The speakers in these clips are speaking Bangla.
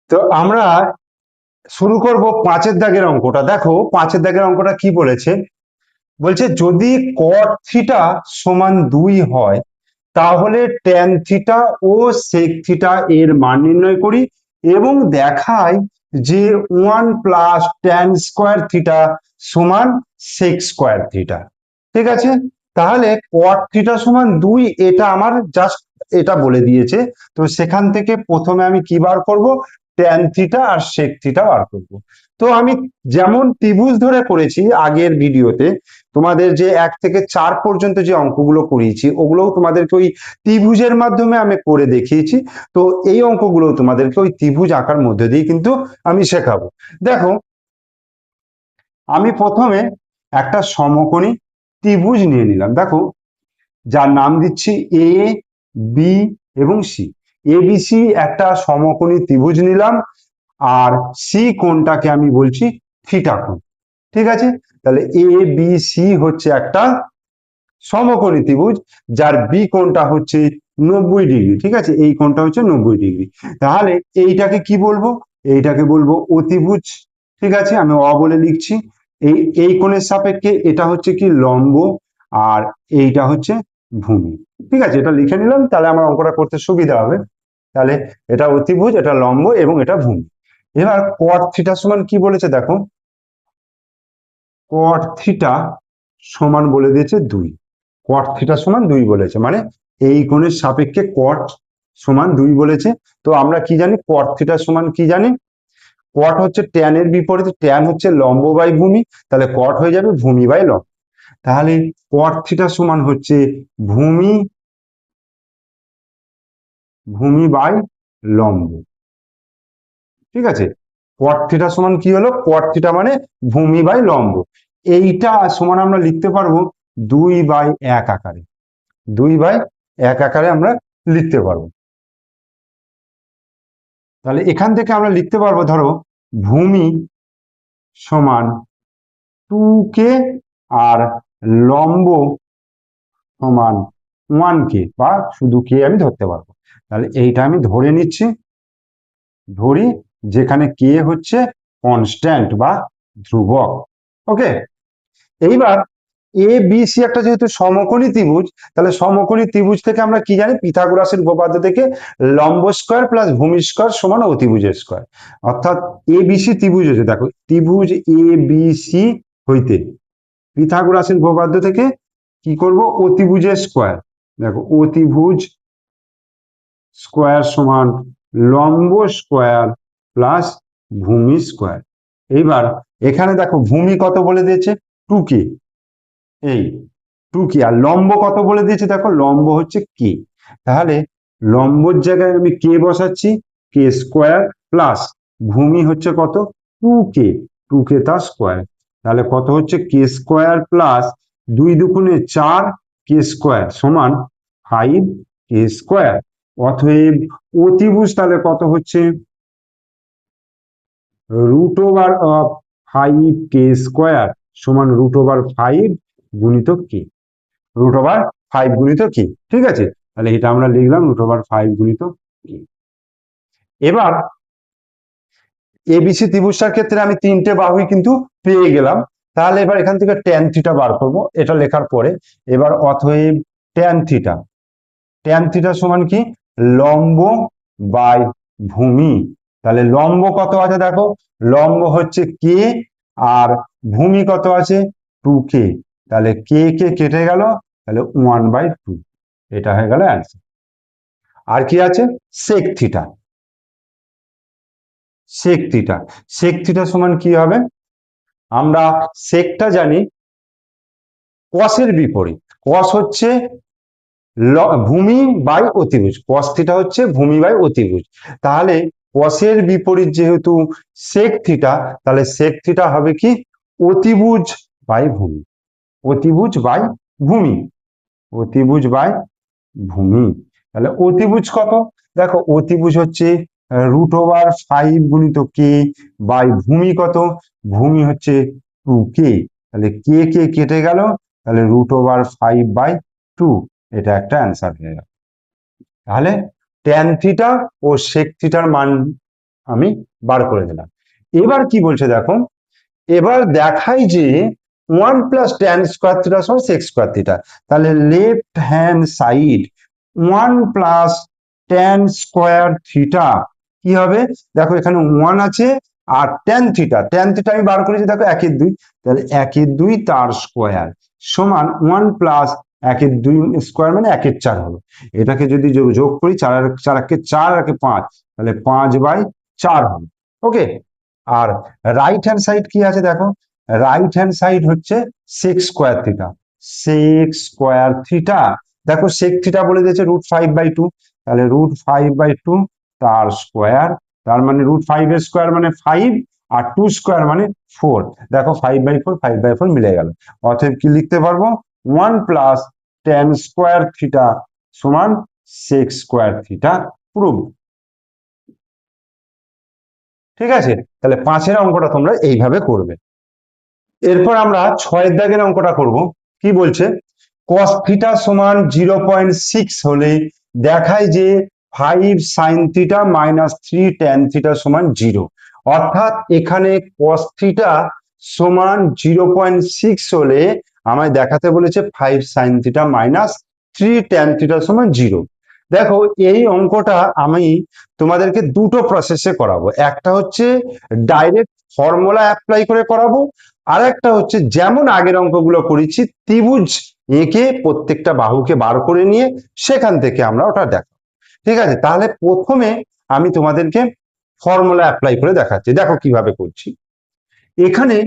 তো আমরা শুরু করব 5-এর দাগের অঙ্কটা। দেখো 5-এর দাগের অঙ্কটা কি বলেছে, বলছে যদি cot থিটা সমান 2 হয় তাহলে tan থিটা ও sec থিটা এর মান নির্ণয় করি এবং দেখায় যে 1 প্লাস tan স্কয়ার থিটা সমান sec স্কয়ার থিটা। ঠিক আছে, তাহলে cot থিটা সমান 2 এটা আমার জাস্ট এটা বলে দিয়েছে। তো সেখান থেকে প্রথমে আমি কি বার করব, tan থিটা আর sec থিটা বার করব। তো আমি যেমন ত্রিভুজ ধরে করেছি আগের ভিডিওতে, তোমাদের যে 1 থেকে 4 পর্যন্ত যে অঙ্কগুলো করিয়েছি ওগুলোও তোমাদেরকে ওই ত্রিভুজের মাধ্যমে আমি করে দেখিয়েছি। তো এই অঙ্কগুলো তোমাদেরকে ওই ত্রিভুজ আঁকার মধ্যে দিয়ে কিন্তু আমি শেখাবো। দেখো আমি প্রথমে একটা সমকোণী ত্রিভুজ নিয়ে নিলাম, দেখো যার নাম দিচ্ছি এ বি এবং সি। এ বি সি একটা সমকোণী ত্রিভুজ নিলাম, আর সি কোণটাকে আমি বলছি থিটা কোণ। ঠিক আছে, তাহলে এ বি সি হচ্ছে একটা সমকোণী ত্রিভুজ যার বি কোণটা হচ্ছে 90 ডিগ্রি। ঠিক আছে, এই কোণটা হচ্ছে 90 ডিগ্রি। তাহলে এইটাকে কি বলবো, এইটাকে বলবো অতিভুজ। ঠিক আছে, আমি অ বলে লিখছি। এই কোণের সাপেক্ষে এটা হচ্ছে কি লম্ব, আর এইটা হচ্ছে ভূমি। ঠিক আছে, এটা লিখে নিলাম, তাহলে আমার অঙ্কটা করতে সুবিধা হবে। তাহলে এটা অতিভুজ, এটা লম্ব এবং এটা ভূমি। এবার cot থিটা সমান কি বলেছে দেখো, cot থিটা সমান বলে দিয়েছে 2। cot থিটা সমান 2 বলেছে, মানে এই কোণের সাপেক্ষে cot সমান 2 বলেছে। তো আমরা কি জানি, cot থিটা সমান কি জানি, cot হচ্ছে tan এর বিপরীতে, tan হচ্ছে লম্ব বাই ভূমি, তাহলে cot হয়ে যাবে ভূমি বাই লম্ব। তাহলে cot থিটা সমান হচ্ছে ভূমি ভূমি বাই লম্ব। ঠিক আছে, cot থিটা সমান কি হলো, cot থিটা মানে ভূমি বাই লম্ব। এইটা সমান আমরা লিখতে পারবো 2/1 আকারে। 2/1 আকারে আমরা লিখতে পারবো। তাহলে এখান থেকে আমরা লিখতে পারবো, ধরো ভূমি সমান 2k আর লম্ব সমান 1k, বা শুধু কে আমি ধরতে পারবো। তাহলে এইটা আমি ধরে নিচ্ছি, ধরি, যেখানে কে হচ্ছে কনস্ট্যান্ট বা ধ্রুবক। ওকে, এইবার এ বি সি একটা যেহেতু সমকোণী ত্রিভুজ, তাহলে সমকোণী ত্রিভুজ থেকে আমরা কি জানি, পিথাগোরাসের উপপাদ্য থেকে লম্ব স্কয়ার প্লাস ভূমি স্কয়ার সমান অতিভুজের স্কয়ার। অর্থাৎ এ বি সি ত্রিভুজ হচ্ছে, দেখো ত্রিভুজ এ বি সি হইতে পিথাগোরাসের উপপাদ্য থেকে কি করব, অতিভুজের স্কয়ার। দেখো অতিভুজ স্কয়ার সমান লম্ব স্কয়ার প্লাস ভূমি স্কয়ার। এইবার এখানে দেখো ভূমি কত বলে দিয়েছে, 2k, এই 2k, আর লম্ব কত বলে দিয়েছে দেখো, লম্ব হচ্ছে কে। তাহলে লম্বর জায়গায় আমি কে বসাচ্ছি, কে স্কোয়ার প্লাস ভূমি হচ্ছে কত, 2k, 2k তার স্কোয়ার। তাহলে কত হচ্ছে, কে স্কোয়ার প্লাস 2 দুগুণে 4 কে স্কোয়ার সমান 5 কে স্কোয়ার। অতএব অতিভুজ তাহলে কত হচ্ছে, √5k স্কোয়ার সমান √5 গুণিতক কে, √5 গুণিতক কি। ঠিক আছে, তাহলে এটা আমরা লিখলাম √5 গুণিতক কি। এবার এবিসি ত্রিভুজটার ক্ষেত্রে আমি 3টে বাহুই কিন্তু পেয়ে গেলাম। তাহলে এবার এখান থেকে tan থিটা বার করব, এটা লেখার পরে। এবার অতএব tan থিটা, tan থিটা সমান কি, লম্ব বাই ভূমি। তাহলে লম্ব কত আছে দেখো, লম্ব হচ্ছে কে, আর ভূমি কত আছে 2k। তাহলে কে কে কেটে গেল, তাহলে 1/2, এটা হয়ে গেল অ্যান্সার। আর কি আছে, sec theta. Sec theta, sec theta সমান কি হবে, আমরা সেকটা জানি কসের বিপরীত। কস হচ্ছে ভূমি বাই অতিভুজ, কস থিটা হচ্ছে ভূমি বাই অতিভুজ। তাহলে কসের বিপরীত যেহেতু সেক থিটা, তাহলে সেক থিটা হবে কি, অতিভুজ বাই ভূমি, অতিভুজ বাই ভূমি, অতিভুজ বাই ভূমি। তাহলে অতিভুজ কত, দেখো অতিভুজ হচ্ছে √5 গুণিত কে বাই ভূমি কত, ভূমি হচ্ছে 2k। তাহলে কে কে কেটে গেল, তাহলে √5/2, এটা একটা অ্যান্সার হয়ে গেল। তাহলে tan থিটা ও sec থিটার মান আমি বার করে দিলাম। এবার কি বলছে দেখো, এবার দেখাই যে 1 + tan² θ = sec² θ। তাহলে লেফট হ্যান্ড সাইড 1 + tan² θ কি হবে, দেখো এখানে 1 আছে আর tan θ আমি বার করেছি দেখো 1/2, তাহলে 1/2 তার স্কোয়ার সমান 1 + 1/2 মানে 1/4 হলো। এটাকে যদি যোগ করি 4 আর 5, তাহলে 5/4 হলো। ওকে, আর রাইট হ্যান্ড সাইড কি আছে দেখো, রাইট হ্যান্ড সাইড হচ্ছে sec² θ। sec² θ, দেখো sec θ বলে দিয়েছে √5/2, তাহলে √5/2 তার স্কোয়ার, তার মানে √5 এর স্কোয়ার মানে 5 আর 2 স্কোয়ার মানে 4। দেখো 5/4 মিলে গেল। অতএব কি লিখতে পারবো, 1 + tan² θ সমান sec² θ প্রুভ। ঠিক আছে, তাহলে 5-এর অঙ্কটা তোমরা এইভাবে করবে। এরপর আমরা 6-এর দাগের অঙ্কটা করব। কি বলছে, cos θ সমান 0.6 হলে দেখায় যে 5 sin θ - 3 tan θ সমান 0। অর্থাৎ এখানে cos θ সমান 0.6 হলে আমায় দেখাতে বলেছে 5 sin θ - 3 tan θ সমান 0। দেখো এই অঙ্কটা আমি তোমাদেরকে দুটো প্রসেসে করাবো, একটা হচ্ছে ডাইরেক্ট ফর্মুলা অ্যাপ্লাই করে করাবো, আর একটা হচ্ছে যেমন আগের অঙ্কগুলো করেছি ত্রিভুজ এঁকে প্রত্যেকটা বাহুকে বার করে নিয়ে সেখান থেকে আমরা ওটা দেখো। ঠিক আছে, তাহলে প্রথমে আমি তোমাদেরকে ফর্মুলা অ্যাপ্লাই করে দেখাচ্ছি, দেখো কিভাবে করছি। এখানে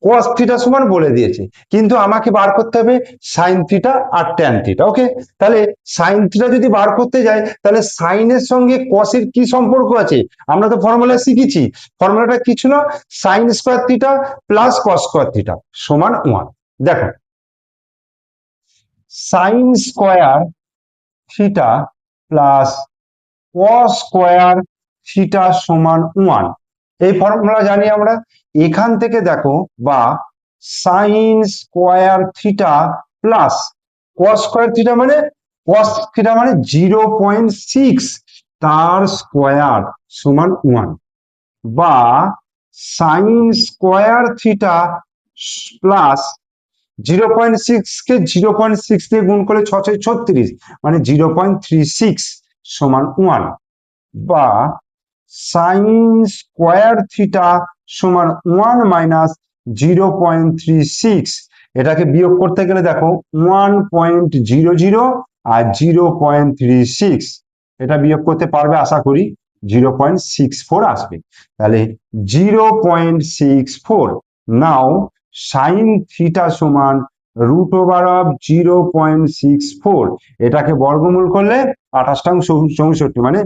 cos θ সমান বলে দিয়েছে, কিন্তু আমাকে বার করতে হবে sin θ আর tan θ। ওকে, তাহলে sin θ যদি বার করতে যাই তাহলে sin এর সঙ্গে cos এর কি সম্পর্ক আছে, আমরা তো ফর্মুলা শিখেছি। ফর্মুলাটা কি ছিল, sin² θ + cos² θ সমান 1। দেখো sin² θ প্লাস cos² θ সমান 1, এই ফর্মুলা জানি আমরা। এখান থেকে দেখো, বা sin² θ প্লাস cos² θ মানে cos θ মানে 0.6 তার স্কোয়ার সমান 1, বা sin² θ প্লাস 0.6 কে 0.6 দিয়ে গুণ করলে 6×6 = 36 মানে 0.36 সমান 1, বা sin² θ সমান 1 - 0.36, এটাকে বিয়োগ করতে গেলে দেখো 1.00 আর 0.36, এটা বিয়োগ করতে পারবে আশা করি, 0.64 আসবে। তাহলে 0.64, নাও sin θ সমান √0.64, এটাকে বর্গমূল করলে 28 মানে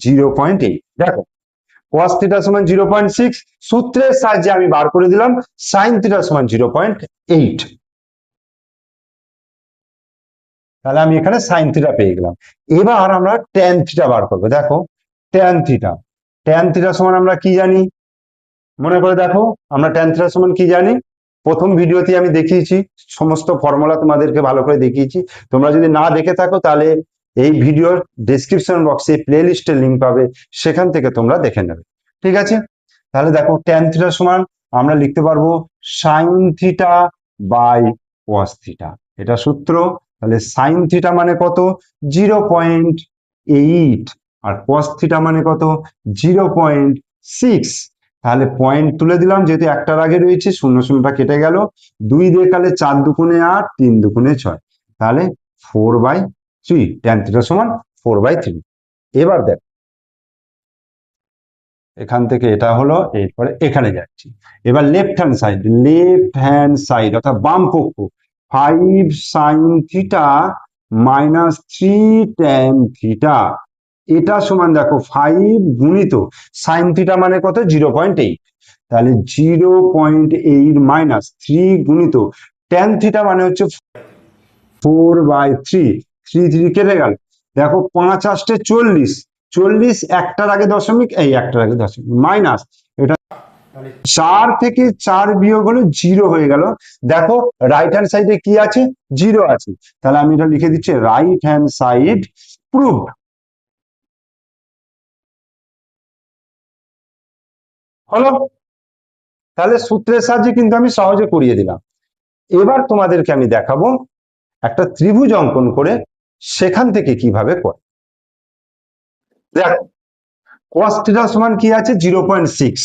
0.8। দেখো cos θ সমান 0.6, সূত্রের সাহায্যে আমি বার করে দিলাম sin θ সমান 0.8। তাহলে আমি এখানে sin θ পেয়ে গেলাম। এবার আমরা tan θ বার করবো। দেখো tan θ সমান আমরা কি জানি, মনে করে দেখো আমরা tan θ সমান কি জানি, প্রথম ভিডিওতে আমি দেখিয়েছি, সমস্ত ফর্মুলা তোমাদেরকে ভালো করে দেখিয়েছি। তোমরা যদি না দেখে থাকো তাহলে এই ভিডিওর ডেসক্রিপশন বক্সে প্লে লিস্টের লিঙ্ক পাবে, সেখান থেকে তোমরা দেখে নেবে। ঠিক আছে, তাহলে দেখো tan θ সমান আমরা লিখতে পারবো sin θ বাই cos θ, এটা সূত্র। তাহলে sin θ মানে কত, 0.8, আর cos θ মানে কত, 0.6। তাহলে পয়েন্ট তুলে দিলাম, যেহেতু একটার আগে রয়েছে, 0 কেটে গেল, 2 দিয়ে কালে 4 দুগুণে 8, 3 দুগুণে 6, তাহলে 4/3, tan θ সমান 4/3। এবার দেখ এখান থেকে এটা হলো, এরপরে এখানে যাচ্ছি। এবার লেফট হ্যান্ড সাইড অর্থাৎ বাম পক্ষ, 5 sin θ - 3 tan θ, এটা সমান দেখো 5 গুণিত sin θ মানে কত, 0.8, তাহলে 0.8 মাইনাস 3 গুণিত tan θ মানে হচ্ছে 4/3, 3 কেটে গেল। দেখো 5 8 40, 40 একটার আগে দশমিক, এই একটার আগে দশমিক মাইনাস, এটা 4 থেকে 4 বিয়োগ হলো 0 হয়ে গেল। দেখো রাইট হ্যান্ড সাইডে কি আছে, 0 আছে, তাহলে আমি এটা লিখে দিচ্ছি রাইট হ্যান্ড সাইড প্রুভড। হলো। তাহলে সূত্রের সাহায্যে কিন্তু আমি সহজে করিয়ে দিলাম। এবার তোমাদেরকে আমি দেখাবো একটা ত্রিভুজ অঙ্কন করে সেখান থেকে কিভাবে করে। দেখো cos থিটা সমান কি আছে 0.6,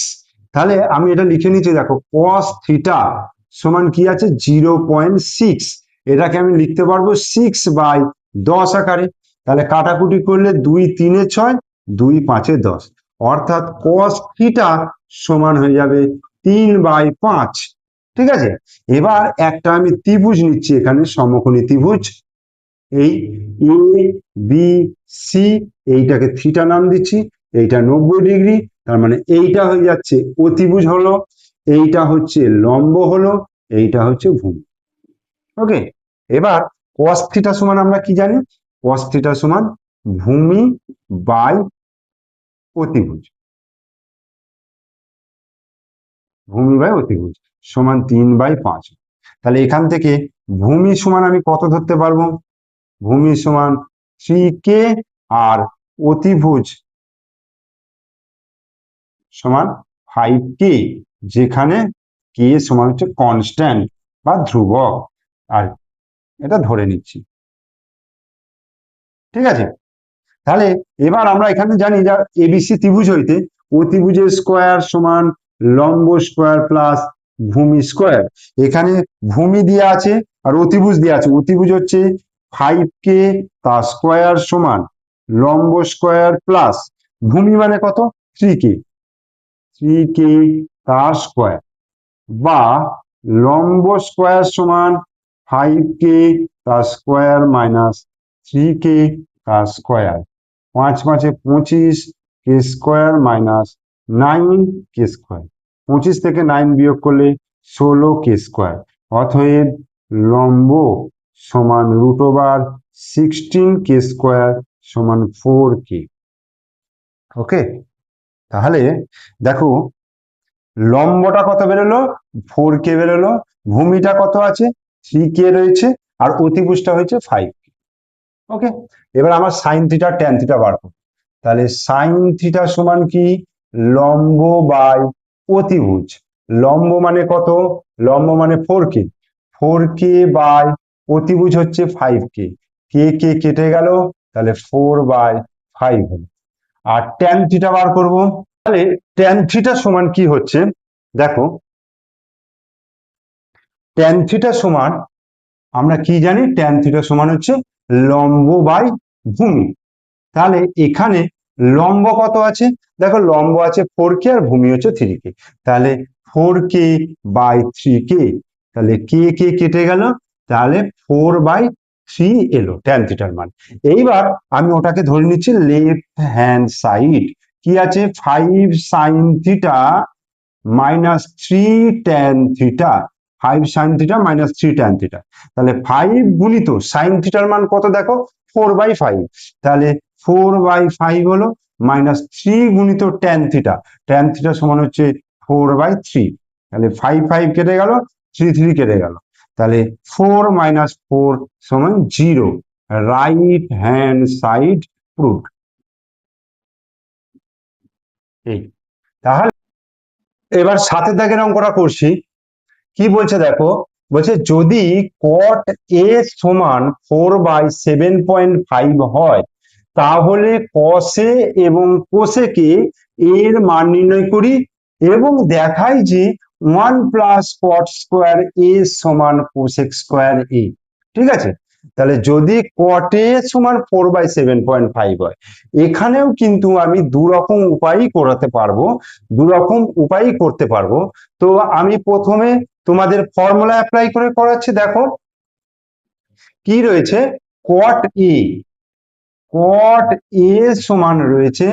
তাহলে আমি এটা লিখে নিচ্ছি। দেখো cos থিটা সমান কি আছে 0.6, এটাকে আমি লিখতে পারবো 6/10 আকারে। তাহলে কাটাকুটি করলে 2 3 6, 2 5 10, অর্থাৎ cos থিটা সমান হয়ে যাবে 3/5। ঠিক আছে, এবার একটা আমি ত্রিভুজ নিচ্ছি, এখানে সমকোণী ত্রিভুজ, এই এ বি সি, এইটাকে থিটা নাম দিচ্ছি, এইটা 90 ডিগ্রি, তার মানে এইটা হয়ে যাচ্ছে অতিভুজ হলো, এইটা হচ্ছে লম্ব হলো, এইটা হচ্ছে ভূমি। ওকে, এবার cos থিটা সমান আমরা কি জানি? cos থিটা সমান ভূমি বাই অতিভুজ, ভূমি বাই অতিভুজ সমান 3/5। তাহলে এখান থেকে ভূমি সমান আমি কত ধরতে পারবো? ভূমি সমান 3k, আর অতিভুজ সমান 5k, যেখানে কে সমান হচ্ছে কনস্ট্যান্ট বা ধ্রুবক, আর এটা ধরে নিচ্ছি। ঠিক আছে, তাহলে এবার আমরা এখানে জানি যা এবিসি ত্রিভুজ হইতে অতিভুজের স্কোয়ার সমান লম্ব স্কোয়ার প্লাস ভূমি স্কোয়ার। এখানে ভূমি দেওয়া আছে আর অতিভুজ দেওয়া আছে। অতিভুজ হচ্ছে 5k তার স্কোয়ার সমান লম্ব স্কোয়ার প্লাস ভূমি মানে কত 3k, 3k তার স্কোয়ার, বা লম্ব স্কোয়ার সমান 5k তার স্কোয়ার মাইনাস 3k তার স্কোয়ার, 5 5 25, কে স্কোয়ার মাইনাস 9k স্কোয়ার, 25 থেকে 9 বিয়োগ করলে 16k স্কোয়ার। অতএব লম্ব সমান √16k স্কোয়ার সমান 4k। ওকে, তাহলে দেখো লম্বটা কত বেরোলো 4k বেরোলো, ভূমিটা কত আছে 3k রয়েছে, আর অতিভুজটা হয়েছে 5k। ওকে, এবার আমার সাইন থিটা ট্যান থিটা বার করবো। তাহলে সাইন থিটা সমান কি লম্ব বাই অতিভুজ। লম্ব মানে কত? লম্ব মানে 4k, 4k বাই অতিভুজ হচ্ছে 5k, কে কে কেটে গেল, তাহলে 4/5 হলো। আর ট্যান থিটা বার করব, তাহলে ট্যান থিটা সমান কি হচ্ছে দেখো, ট্যান থিটা সমান আমরা কি জানি, ট্যান থিটা সমান হচ্ছে লম্ব বাই ভূমি। তাহলে এখানে লম্ব কত আছে? দেখো লম্ব আছে 4k আর ভূমি হচ্ছে 3k, তাহলে 4k বাই 3k, তাহলে কে কে কেটে গেল, তাহলে 4/3 এলো ট্যান থিটার মান। এইবার আমি ওটাকে ধরে নিচ্ছি লেফট হ্যান্ড সাইড, কি আছে 5 sine theta minus 3 tan theta, 5 sine theta minus 3 tan theta. তাহলে 5 গুণিত সাইন থিটার মান কত দেখো 4/5, তাহলে 4/5 হলো মাইনাস 3 গুণিত ট্যান থিটা, ট্যান থিটা সমান হচ্ছে 4/3। তাহলে 5 5 কেটে গেল, 3 3 কেটে গেল, তাহলে 4 - 4 সমান 0, রাইট হ্যান্ড সাইড প্রুফ। এই, তাহলে এবার সাতের দাগের অঙ্কটা করছি। কি বলছে দেখো, বলছে যদি cot a সমান 4/7.5 হয়, তাহলে cos a এবং cosec এর মান নির্ণয় করি এবং দেখাই যে 1 প্লাস cot স্কোয়ার a সমান cosec স্কোয়ার a। ঠিক আছে, তাহলে যদি cot a সমান 4/7.5 হয়, এখানেও কিন্তু আমি দু রকম উপায়ই করাতে পারবো, দু রকম উপায়ই করতে পারবো। তো আমি প্রথমে তোমাদের ফর্মুলা অ্যাপ্লাই করে করাচ্ছি। দেখো কি রয়েছে, cot a, cot a সমান রয়েছে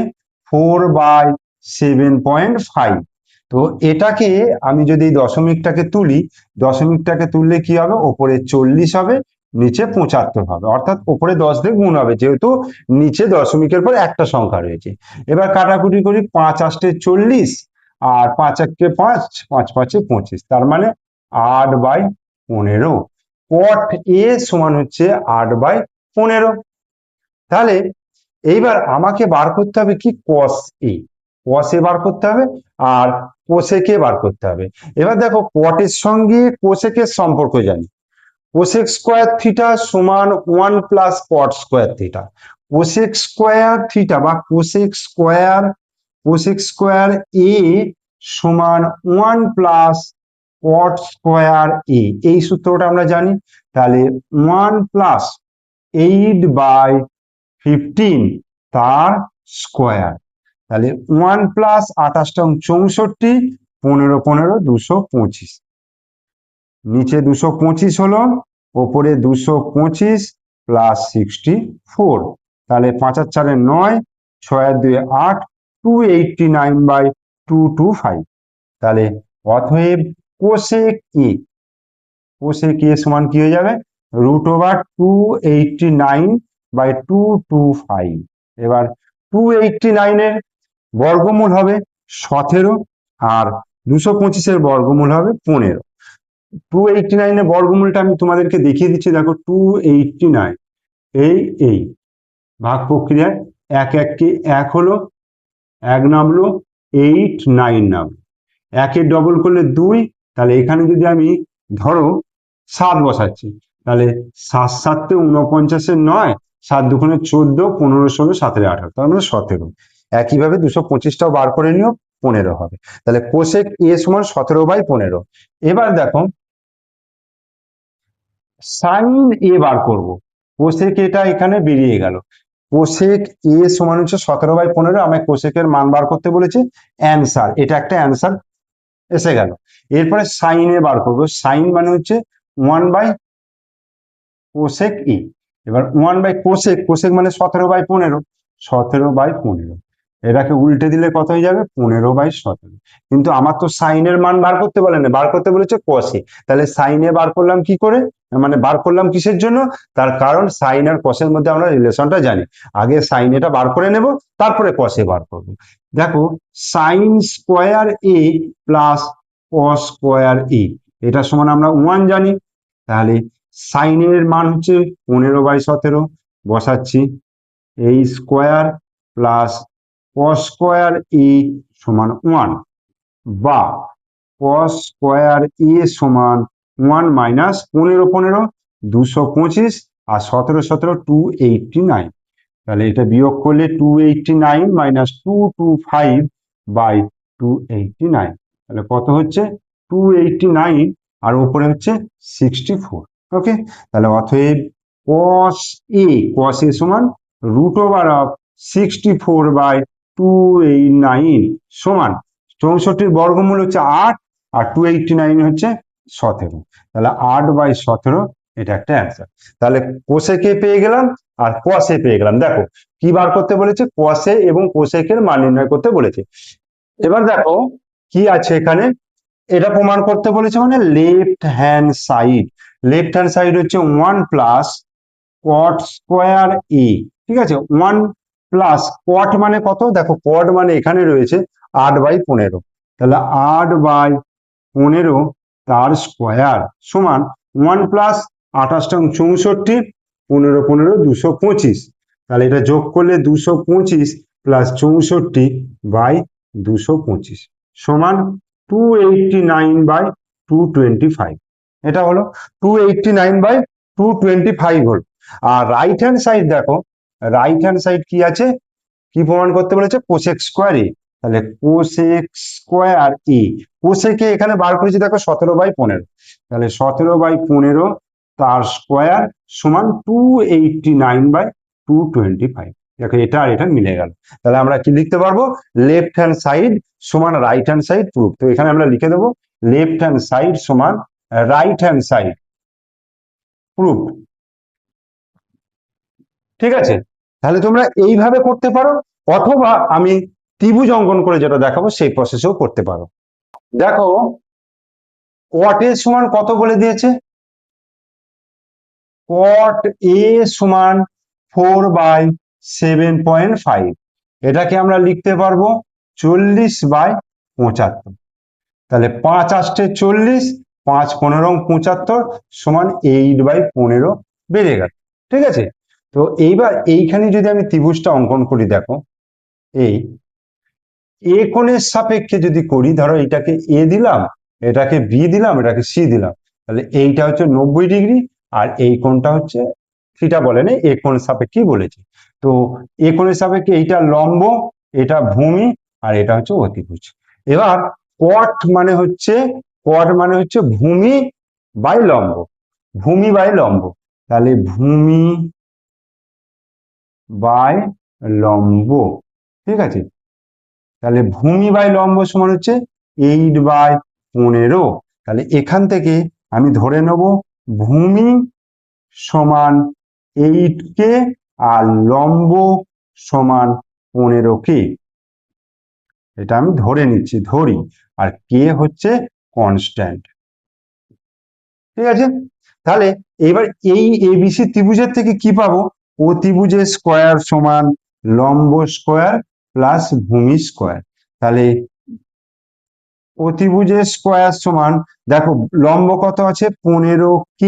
4/7.5। তো এটাকে আমি যদি দশমিকটাকে তুলি, দশমিকটাকে তুললে কি হবে, ওপরে 40 হবে, নিচে 75 হবে, অর্থাৎ ওপরে 10 দিয়ে গুণ হবে, যেহেতু নিচে দশমিকের পর একটা সংখ্যা রয়েছে। এবার কাটাকুটি করি, 5 8 40, আর 5 1 5, 5 5 25, তার মানে 8/15। cot a সমান হচ্ছে 8/15। তাহলে এইবার আমাকে বার করতে হবে কি cos a। cos এ বার করতে হবে আর cosec এ বার করতে হবে। এবার দেখো কটের সঙ্গে cosec এর সম্পর্ক জানি, cosec স্কোয়ার থিটা সমান 1 plus cot square theta. cosec square theta বা cosec স্কোয়ার এ সমান 1 প্লাস কট স্কোয়ার এ, এই সূত্রটা আমরা জানি। তাহলে 1 প্লাস 8/15 তার স্কোয়ার, তাহলে 1 প্লাস 28 64 15 225, নিচে 225 হলো, ওপরে 225 প্লাস 64, তাহলে 5 আর 4 9, 6 আর 2 8, 289/225। তাহলে অতএব কোসেক এ, কোসেক এ সমান কি হয়ে যাবে, √289/225। এবার 289 এর বর্গমূল হবে 17 আর 225 এর বর্গমূল হবে 15। 289 এর বর্গমূলটা আমি তোমাদেরকে দেখিয়ে দিচ্ছি, দেখো 289 এই ভাগ প্রক্রিয়ায় এক এককে এক হলো, এক নামলো, 8 9 নামলো, একের ডবল করলে 2, তাহলে এখানে যদি আমি ধরো 7 বসাচ্ছি, তাহলে 7 7 49 9, 7 2 14, 15 16 17 18, তার মানে 17। একইভাবে 225টাও বার করে নিও, 15 হবে। তাহলে কোসেক এ সমান 17/15। এবার দেখো সাইন এ বার করব, কোসেক এটা এখানে বেরিয়ে গেল, কোসেক এ সমান হচ্ছে 17/15, আমায় কোসেকের মান বার করতে বলেছে, অ্যান্সার, এটা একটা অ্যান্সার এসে গেল। এরপরে সাইন এ বার করবো, সাইন মানে হচ্ছে 1/কোসেক ই। এবার 1/কোসেক, কোসেক মানে 17/15, 17/15, এটাকে উল্টে দিলে কত হয়ে যাবে, 15/17। কিন্তু আমার তো সাইনের মান বার করতে বলেনি, বার করতে বলেছে কসে, তাহলে সাইনে বার করলাম কি করে, মানে বার করলাম কিসের জন্য, তার কারণ সাইন আর কসের মধ্যে আমরা রিলেশনটা জানি, আগে সাইন এটা বার করে নেব, তারপরে কসে বার করব। দেখো সাইন স্কোয়ার এ প্লাস কস স্কোয়ার এ, এটা সমান আমরা 1 জানি, তাহলে সাইনের মান হচ্ছে 15/17, বসাচ্ছি, এই স্কোয়ার প্লাস কস স্কোয়ার এ সমান 1, বা কস স্কোয়ার এ সমান 1 মাইনাস 15 15 225 আর 17 17 289, তাহলে এটা বিয়োগ করলে 289 মাইনাস 225/289, তাহলে কত হচ্ছে 289 আর উপরে হচ্ছে 64। ওকে, তাহলে অতএব cos a, cos a সমান √64/289 সমান 64 বর্গমূল হচ্ছে 8 আর 289 হচ্ছে 17, তাহলে 8/17, এটা একটা অ্যান্সার। তাহলে কোসেকে পেয়ে গেলাম আর কসে পেয়ে গেলাম। দেখো কি বার করতে বলেছে, কসে এবং কোসেকের মান নির্ণয় করতে বলেছে। এবার দেখো কি আছে এখানে, এটা প্রমাণ করতে বলেছে, মানে লেফট হ্যান্ড সাইড হচ্ছে 1 প্লাস কট স্কোয়ার এ, ঠিক আছে, 1 প্লাস কট মানে কত, দেখো কট মানে এখানে রয়েছে 8/15, তাহলে 8/15 তার স্কোয়ার সমান 1 প্লাস 28 64 15 15 225, তাহলে এটা যোগ করলে 225 প্লাস 64/225 সমান 289/225, এটা হলো 289/225 হলো। আর রাইট হ্যান্ড সাইড দেখো, রাইট হ্যান্ড সাইড কি আছে, কি প্রমাণ করতে বলেছে, কোসেক স্কোয়ার এ, তাহলে কোসেক স্কোয়ার এ, কোসেকে এখানে বার করেছি দেখো 17/15, তাহলে 17/15 তার স্কোয়ার সমান 289/225, দেখো এটা আর এটা মিলে গেল, তাহলে আমরা কি লিখতে পারবো, লেফট হ্যান্ড সাইড সমান রাইট হ্যান্ড সাইড প্রুফ। তো এখানে আমরা লিখে দেবো লেফট হ্যান্ড সাইড সমান রাইট হ্যান্ড সাইড প্রুফ, ঠিক আছে। তাহলে তোমরা এইভাবে করতে পারো, অথবা আমি ত্রিভুজ অঙ্কন করে যেটা দেখাবো সেই প্রসেসেও করতে পারো। দেখো কট এ সমান কত বলে দিয়েছে, কট এ সমান 4/7.5, এটাকে আমরা লিখতে পারবো 40/75, তাহলে 5 8 40, 5 15 75 সমান 8/15 বেড়ে গেল, ঠিক আছে। তো এইবার এইখানে যদি আমি ত্রিভুজটা অঙ্কন করি, দেখো এই এ কোণের সাপেক্ষে যদি করি, ধরো এটাকে এ দিলাম, এটাকে বি দিলাম, এটাকে সি দিলাম, তাহলে এইটা হচ্ছে 90 ডিগ্রি, আর এই কোণটা হচ্ছে থিটা বলে না, এ কোণের সাপেক্ষেই বলেছে। তো এ কোণের সাপেক্ষে এইটা লম্ব, এটা ভূমি, আর এটা হচ্ছে অতিভুজ। এবার কট মানে হচ্ছে ভূমি বাই লম্ব, ভূমি বাই লম্ব। তাহলে ভূমি বাই লম্ব, ঠিক আছে। তাহলে ভূমি বাই লম্ব সমান হচ্ছে 8/15। তাহলে এখান থেকে আমি ধরে নেব ভূমি সমান 8K আর লম্ব সমান 15K। এটা আমি ধরে নিচ্ছি, ধরি। আর কে হচ্ছে কনস্ট্যান্ট, ঠিক আছে। তাহলে এবার এই এবিসি ত্রিভুজের থেকে কি পাবো? অতিভুজের স্কোয়ার সমান লম্ব স্কোয়ার প্লাস ভূমি স্কোয়ার। তাহলে অতিভুজের স্কোয়ার সমান, দেখো লম্ব কত আছে 15K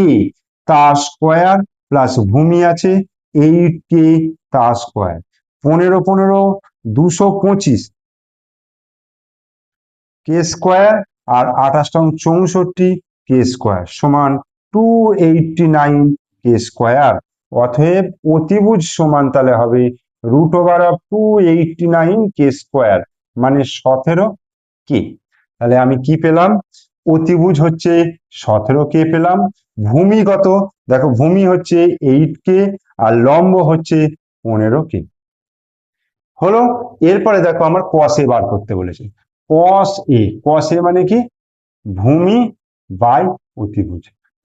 তার স্কোয়ার প্লাস ভূমি আছে 8K তার স্কোয়ার। 15 15 225 কে স্কোয়ার, আর 28 কে স্কোয়ার সমান 289 কে স্কোয়ার। অতএব অতিভুজ সমান তাহলে হবে √289 কে স্কোয়ার, মানে 17K। তাহলে আমি কি পেলাম? অতিভুজ হচ্ছে 17K পেলাম। ভূমি কত? দেখো ভূমি হচ্ছে 8K আর লম্ব হচ্ছে 15K। হলো। এরপরে দেখো আমার কস এ বার করতে বলেছে। কস এ মানে কি? ভূমি বাই অতিভুজ।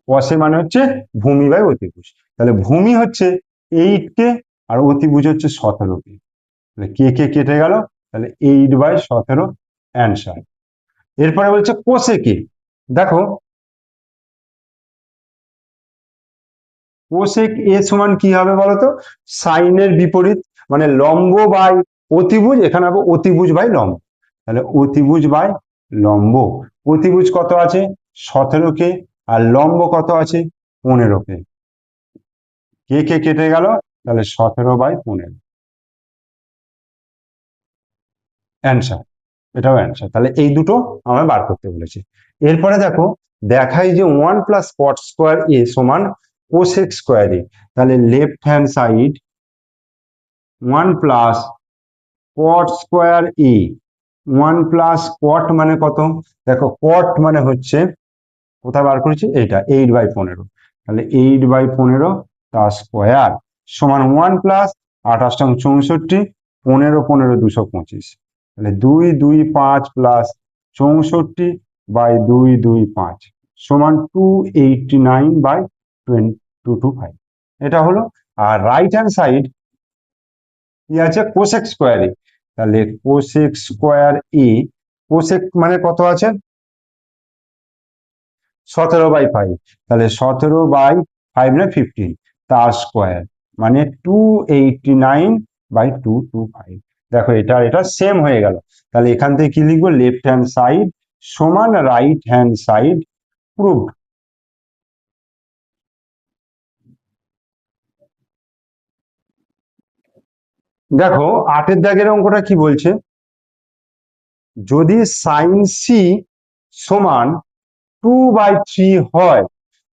কস এ মানে হচ্ছে ভূমি বাই অতিভুজ। তাহলে ভূমি হচ্ছে 8K আর অতিভুজ হচ্ছে 17K। তাহলে কে কে কেটে গেল, তাহলে 8/17 অ্যান্সার। এরপরে বলছে কোসেকে। দেখো কোসেক এ সমান কি হবে বলতো? সাইনের বিপরীত, মানে লম্ব বাই অতিভুজ, এখানে হবে অতিভুজ বাই লম্ব। তাহলে অতিভুজ বাই লম্ব। অতিভুজ কত আছে? 17K আর লম্ব কত আছে? 15K। কে কে কেটে গেল, তাহলে 17/15 অ্যান্সার। এটাও অ্যান্সার। তাহলে এই দুটো আমরা বার করতে বলেছি। এরপরে দেখো দেখাই যে 1 + cot² A সমান cosec²A। তাহলে left hand side 1 + cot²A। 1 + cot মানে কত? দেখো cot মানে হচ্ছে, কোথায় বার করেছি, এইটা 8/15। তাহলে 8/15 তার স্কোয়ার সমান 1 + 28 × 64 15 15 225। তাহলে 2 2 5 প্লাস 64/2 2 5 সমান 289/225। এটা হলো। আর রাইট হ্যান্ড সাইড কি আছে? cosec²A। তাহলে cosec²A, কোসেক মানে কত আছে? 17/5। তাহলে 17/5 না 15 তার স্কোয়ার, মানে 289/225। দেখো এটা এটা সেম হয়ে গেল। তাহলে এখান থেকে কি লিখবো? লেফট হ্যান্ড সাইড সমান রাইট হ্যান্ড সাইড প্রুভড। দেখো 8 দাগের অঙ্কটা কি বলছে? যদি সাইন সি সমান 2/3 হয়,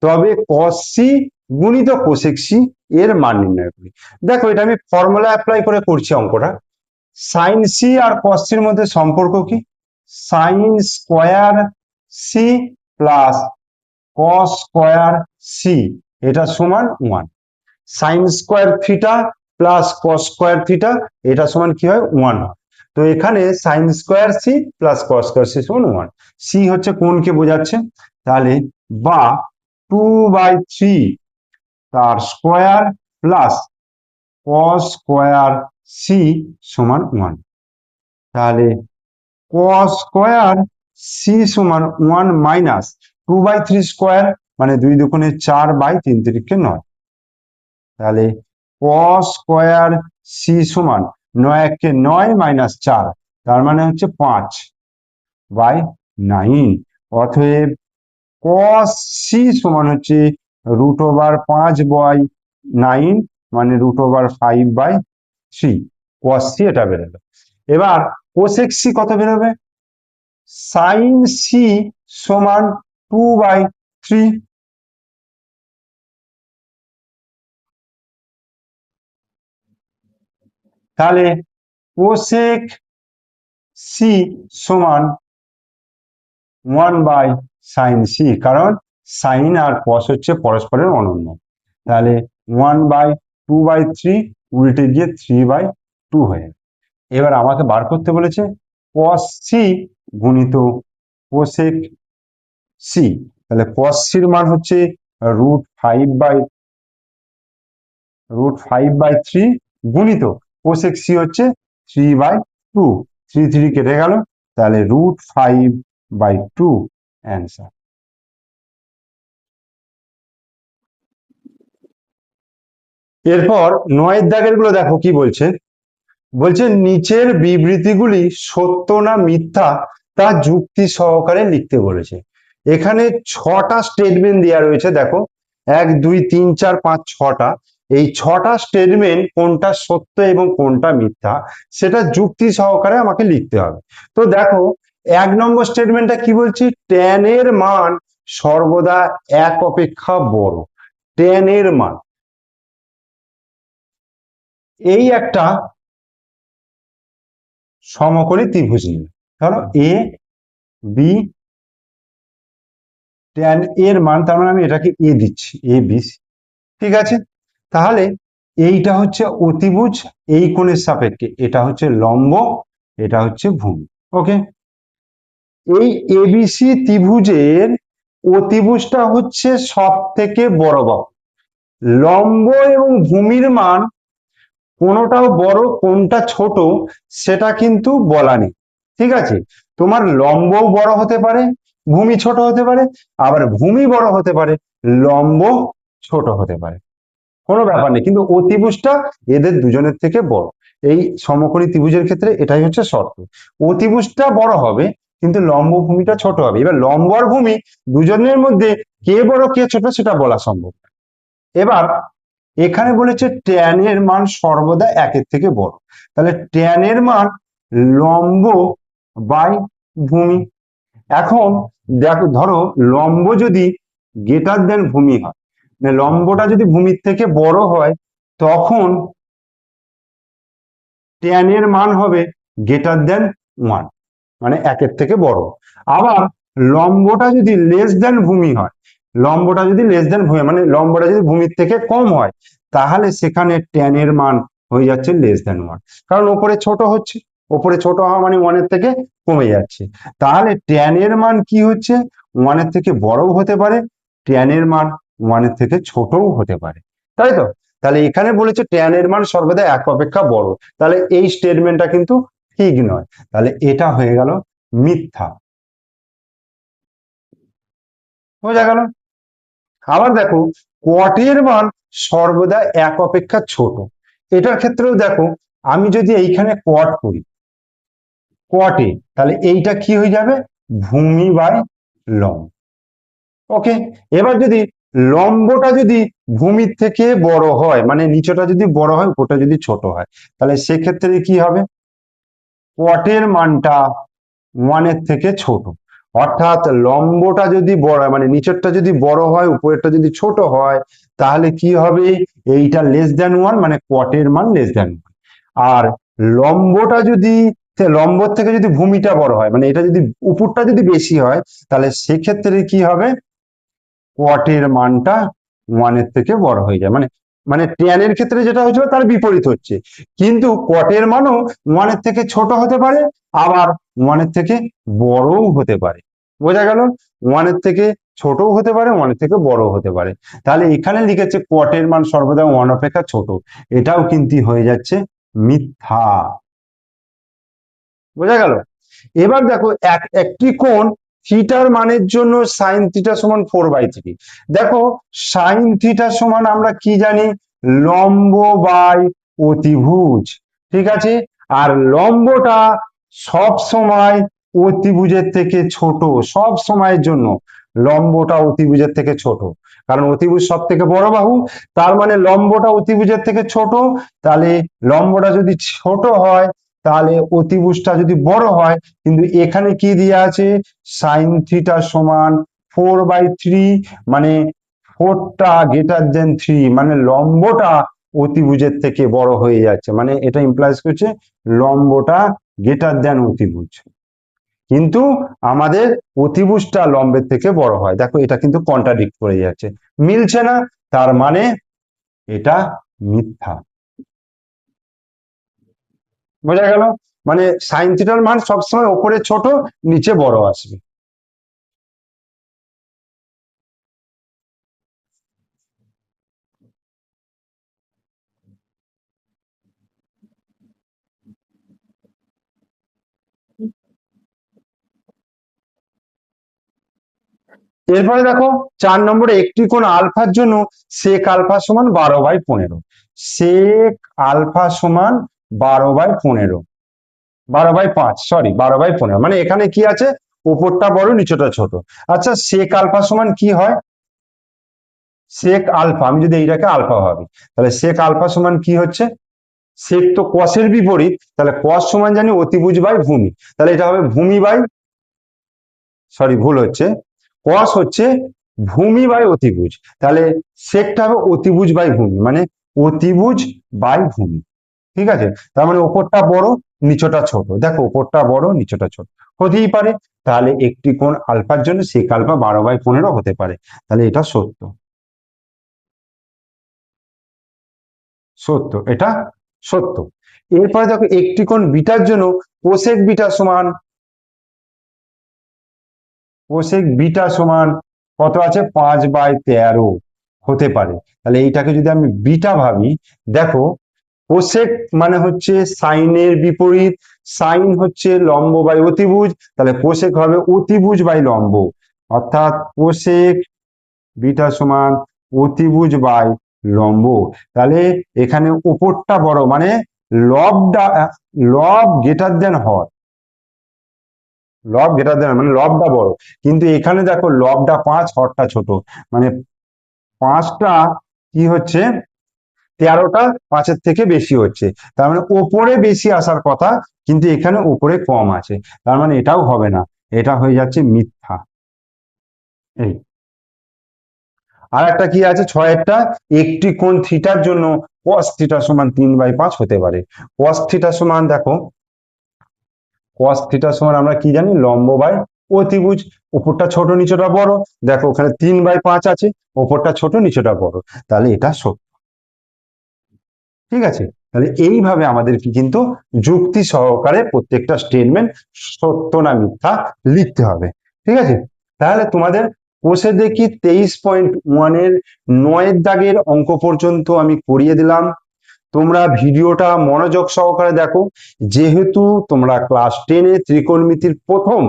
তবে cos সি গুণিত কোসেক সি এর মান নির্ণয় করি। দেখো এটা আমি ফর্মুলা অ্যাপ্লাই করে করছি অঙ্কটা। সাইন সি আর cos সির মধ্যে সম্পর্ক কি? Sine square C plus cos square C, এটা সমান 1। Sine square theta plus cos square theta, এটা সমান কি হয়? 1 হয়। তো এখানে sine square C plus cos square C সমান 1। সি হচ্ছে কোণকে বোঝাচ্ছে। তাহলে বা 2/3 তার square plus cos square C সমান 1। তাহলে cos স্কোয়ার সি সমান 1 মাইনাস 2/3 স্কোয়ার, মানে 2 দুগুণে 4/3 তিরিকে 9। তাহলে cos স্কোয়ার সি সমান 9 একে 9 মাইনাস 4, তার মানে হচ্ছে 5/9। অতএব cos সি সমান হচ্ছে √5/9, মানে √5/3। cos সি এটা বেরোলো। এবার কোসেক সি কত বেরোবে, সাইন সি সমান 2/3। তাহলে কোসেক সি সমান 1/sin c, কারণ সাইন আর কস হচ্ছে পরস্পরের অনন্য। তাহলে 1/2/3 উল্টে গিয়ে 3/2 হয়ে যাবে। এবার আমাকে বার করতে বলেছে cos c গুণিত কোসেক সি। তাহলে cos c এর মান হচ্ছে √5/3 গুণিত কোসেক সি হচ্ছে 3/2, 3 কেটে গেল, তাহলে √5/2 অ্যান্সার। এরপর 9 দাগের গুলো দেখো কি বলছে, বলছে নিচের বিবৃতিগুলি সত্য না মিথ্যা তা যুক্তি সহকারে লিখতে বলেছে। এখানে 6টা স্টেটমেন্ট দেওয়া রয়েছে, দেখো 1 2 3 4 5 6টা। এই 6টা স্টেটমেন্ট কোনটা সত্য এবং কোনটা মিথ্যা সেটা যুক্তি সহকারে আমাকে লিখতে হবে। তো দেখো 1 নম্বর স্টেটমেন্টটা কি বলছি, tan এর মান সর্বদা 1 অপেক্ষা বড়। tan এর মান, এই একটা সমকোণী ত্রিভুজ নিল, ধরো এ বি, tan এর মান, তার মানে আমি এটাকে এ দিচ্ছি, এ বি, ঠিক আছে। তাহলে এইটা হচ্ছে অতিভুজ, এই কোণের সাপেক্ষে এটা হচ্ছে লম্ব, এটা হচ্ছে ভূমি। ওকে, এই এবিসি ত্রিভুজের অতিভুজটা হচ্ছে সব থেকে বড় বাহু। লম্ব এবং ভূমির মান কোনটাও বড় কোনটা ছোট সেটা কিন্তু বলা নেই, ঠিক আছে। তোমার লম্বও বড় হতে পারে, ভূমি ছোট হতে পারে, আবার ভূমি বড় হতে পারে, লম্ব ছোট হতে পারে, কোনো ব্যাপার নেই, কিন্তু অতিভুজটা এদের দুজনের থেকে বড়। এই সমকোণী ত্রিভুজের ক্ষেত্রে এটাই হচ্ছে শর্ত, অতিভুজটা বড় হবে কিন্তু লম্ব ভূমিটা ছোট হবে। এবার লম্ব আর ভূমি দুজনের মধ্যে কে বড় কে ছোট সেটা বলা সম্ভব। এবার এখানে বলেছে tan এর মান সর্বদা 1 থেকে বড়, তাহলে tan এর মান লম্ব বাই ভূমি। এখন দেখো, ধরো লম্ব যদি গ্রেটার দেন ভূমি হয়, মানে লম্বটা যদি ভূমির থেকে বড় হয়, তখন tan এর মান হবে গ্রেটার দেন 1, মানে 1 থেকে বড়। আবার লম্বটা যদি লেস দেন ভূমি হয়, লম্বটা যদি লেস দেন ভূমি মানে লম্বটা যদি ভূমির থেকে কম হয়, তাহলে সেখানে tan এর মান হয়ে যাচ্ছে লেস দেন 1, কারণ ওপরে ছোট হচ্ছে, ওপরে ছোট হওয়া মানে 1 থেকে কমে যাচ্ছে। তাহলে tan এর মান কি হচ্ছে, 1 থেকে বড়ও হতে পারে, tan এর মান 1 থেকে ছোটও হতে পারে, তাই তো। তাহলে এখানে বলেছে tan এর মান সর্বদা 1 অপেক্ষা বড়, তাহলে এই স্টেটমেন্টটা কিন্তু ঠিক নয়, তাহলে এটা হয়ে গেল মিথ্যা, বোঝা গেল। আবার দেখো cot এর মান সর্বদা 1 অপেক্ষা ছোট, এটার ক্ষেত্রেও দেখো আমি যদি এইখানে cot করি, cot এ, তাহলে এইটা কি হয়ে যাবে, ভূমি বাই লম্ব। ওকে, এবার যদি লম্বটা যদি ভূমির থেকে বড় হয়, মানে নিচেটা যদি বড় হয় উপরটা যদি ছোট হয়, তাহলে সেক্ষেত্রে কি হবে, cot এর মানটা 1 এর থেকে ছোট। অর্থাৎ লম্বটা যদি বড় হয়, মানে নিচেরটা যদি বড় হয় উপরেরটা যদি ছোট হয়, তাহলে কি হবে, এইটা লেস দেন 1, মানে cot এর মান লেস দেন 1। আর লম্বটা যদি, লম্বর থেকে যদি ভূমিটা বড় হয়, মানে এটা যদি উপরটা যদি বেশি হয়, তাহলে সেক্ষেত্রে কি হবে, cot এর মানটা 1 এর থেকে বড় হয়ে যায়, মানে মানে tan এর ক্ষেত্রে যেটা হয়েছিল তার বিপরীত হচ্ছে, কিন্তু cot এর মানও 1 এর থেকে ছোট হতে পারে, আবার 1 এর থেকে বড়ও হতে পারে, বোঝা গেল। 1 এর থেকে ছোটও হতে পারে, 1 এর থেকে বড়ও হতে পারে। তাহলে এখানে লিখেছে cot এর মান সর্বদা 1 অপেক্ষা ছোট, এটাও কিন্তু হয়ে যাচ্ছে মিথ্যা, বোঝা গেল। এবার দেখো একটি কোণ থিটার মানের জন্য সাইন থিটা সমান 4/3। দেখো সাইন থিটা সমান আমরা কি জানি, লম্ব বাই অতিভুজ, ঠিক আছে। আর লম্বটা সব সময় অতিভুজের থেকে ছোট, সব সময়ের জন্য লম্বটা অতিভুজের থেকে ছোট, কারণ অতিভুজ সব থেকে বড় বাহু, তার মানে লম্বটা অতিভুজের থেকে ছোট। তাহলে লম্বটা যদি ছোট হয় তাহলে অতিভুজটা যদি বড় হয়, কিন্তু এখানে কি দেওয়া আছে, সাইন থিটা সমান 4/3, মানে 4টা গ্রেটার দেন 3, মানে লম্বটা অতিভুজের থেকে বড় হয়ে যাচ্ছে, মানে এটা ইমপ্লাইজ করছে লম্বটা গ্রেটার দেন অতিভুজ, কিন্তু আমাদের অতিভুজটা লম্বের থেকে বড় হয়। দেখো এটা কিন্তু কন্ট্রাডিক্ট করে যাচ্ছে, মিলছে না, তার মানে এটা মিথ্যা। বোঝা গেল? মানে সাইন থিটার মান সবসময় ওপরে ছোট, নিচে বড় আসবে। এরপরে দেখো 4 নম্বরে, একটি কোণ আলফার জন্য সেক আলফা সমান 12/15। সেক আলফা সমান 12/15, 12/5, সরি 12/15, মানে এখানে কি আছে, উপরটা বড় নিচেটা ছোট। আচ্ছা সেক আলফা সমান কি হয়, সেক আলফা, আমি যদি এইটাকে আলফা ভাবি, তাহলে সেক আলফা সমান কি হচ্ছে, সেক তো কসের বিপরীত, তাহলে কস সমান জানি অতিভুজ বাই ভূমি, তাহলে এটা হবে ভূমি বাই, সরি ভুল হচ্ছে, কস হচ্ছে ভূমি বাই অতিভুজ, তাহলে সেকটা হবে অতিভুজ বাই ভূমি, মানে অতিভুজ বাই ভূমি। ঠিক আছে, তার মানে ওপরটা বড় নিচটা ছোট, দেখো ওপরটা বড় নিচটা ছোট হতেই পারে, তাহলে একটি কোণ আলফার জন্য সেক আলফা 12/15 হতে পারে, তাহলে এটা সত্য, সত্য, এটা সত্য। এরপরে দেখো একটি কোণ বিটার জন্য কোসেক বিটা সমান, কোসেক বিটা সমান কত আছে, 5/13 হতে পারে। তাহলে এইটাকে যদি আমি বিটা ভাবি, দেখো কোসেক মানে হচ্ছে সাইনের বিপরীত, সাইন হচ্ছে লম্ব বাই অতিভুজ, তাহলে কোসেক হবে অতিভুজ বাই লম্ব, অর্থাৎ কোসেক বিটা সমান অতিভুজ বাই লম্ব। তাহলে এখানে উপরটা বড়, মানে লবটা, লব গ্রেটার দেন হর, লব গ্রেটার দেন মানে লবটা বড়, কিন্তু এখানে দেখো লবটা 5, হরটা ছোট, মানে 5টা কি হচ্ছে, 13টা 5-এর থেকে বেশি হচ্ছে, তার মানে ওপরে বেশি আসার কথা, কিন্তু এখানে ওপরে কম আছে, তার মানে এটাও হবে না, এটা হয়ে যাচ্ছে মিথ্যা। এই আর একটা কি আছে 6-এরটা, একটি কোণ থিটার জন্য cos থিটা সমান 3/5 হতে পারে। cos থিটা সমান দেখো, cos থিটা সমান আমরা কি জানি, লম্ব বাই অতিভুজ, উপরটা ছোট নিচেটা বড়, দেখো ওখানে 3/5 আছে, উপরটা ছোট নিচেটা বড়, তাহলে এটা সত্য। ঠিক আছে, তাহলে এইভাবে আমাদেরকে কিন্তু যুক্তি সহকারে প্রত্যেকটা স্টেটমেন্ট সত্য না মিথ্যা লিখতে হবে। ঠিক আছে, তাহলে তোমাদের কোষে দেখি 23.1 এর 9 দাগের অঙ্ক পর্যন্ত আমি করিয়ে দিলাম, তোমরা ভিডিওটা মনোযোগ সহকারে দেখো, যেহেতু তোমরা ক্লাস 10-এ ত্রিকোণমিতির প্রথম,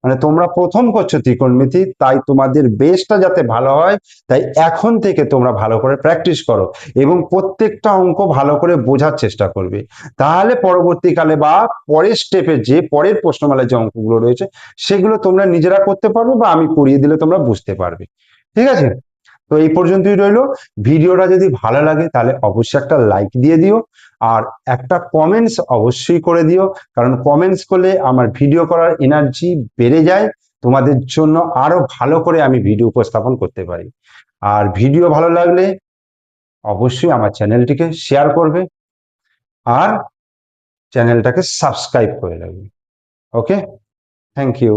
মানে তোমরা প্রথম করছো ত্রিকোণমিতি, তাই তোমাদের বেসটা যাতে ভালো হয়, তাই এখন থেকে তোমরা ভালো করে প্র্যাকটিস করো এবং প্রত্যেকটা অঙ্ক ভালো করে বোঝার চেষ্টা করবে, তাহলে পরবর্তীকালে বা পরের স্টেপে যে পরের প্রশ্নমালায় যে অঙ্কগুলো রয়েছে সেগুলো তোমরা নিজেরা করতে পারবে বা আমি করিয়ে দিলে তোমরা বুঝতে পারবে। ঠিক আছে, তো এই পর্যন্তই রইলো। ভিডিওটা যদি ভালো লাগে তাহলে অবশ্যই একটা লাইক দিয়ে দিও, আর একটা কমেন্টস অবশ্যই করে দিও, কারণ কমেন্টস করলে আমার ভিডিও করার এনার্জি বেড়ে যায়, তোমাদের জন্য আরো ভালো করে আমি ভিডিও উপস্থাপন করতে পারি। আর ভিডিও ভালো লাগলে অবশ্যই আমার চ্যানেলটিকে শেয়ার করবে আর চ্যানেলটাকে সাবস্ক্রাইব করে রাখবে। ওকে, থ্যাংক ইউ।